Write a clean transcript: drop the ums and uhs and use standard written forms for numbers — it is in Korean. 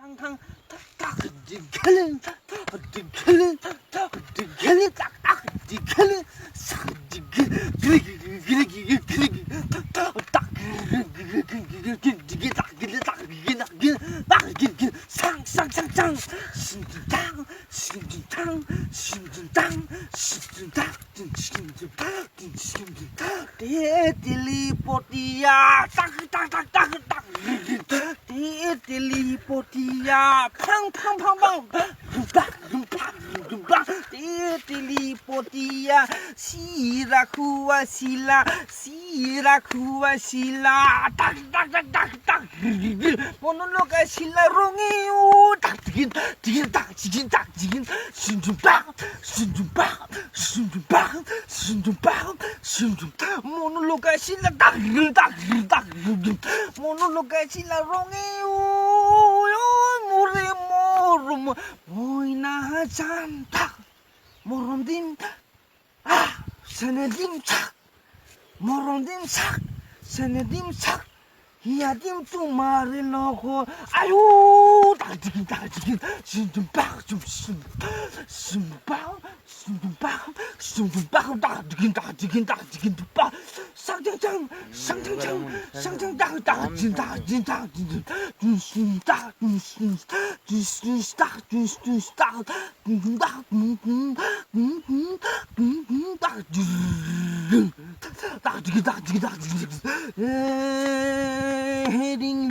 탕탕 탁탁 디칼린 디칼린 디칼린 탁탁 디칼린 싹 디칼린 그리기 탁탁 쌍쌍쌍쌍 신진탕 신진탕 신진탕 신진탕 신진탕 딜리포티야 딱딱딱딱딱 딜리포티야 팡팡팡팡 딜리포티야 시라쿠와 실라 시라쿠와 실라 딱딱딱딱딱 모노로가 실라 롱이요 딱지긴 지긴 딱지긴 딱지긴 신중빵 신중빵 신중빵 신중빵 신중빵 모노로가 실라 딱딱 모노로가 실라 롱이요 모래 모름 모이나 잔딱 모름딘 세네딘 착 모름딘 착 세네딘 착 이야딤 뚜마를 넣고 아유 딱지긴 신중빵 좀 신중빵 신중빵 딱지긴 뚜빠 쌍장장 딱진 헤딩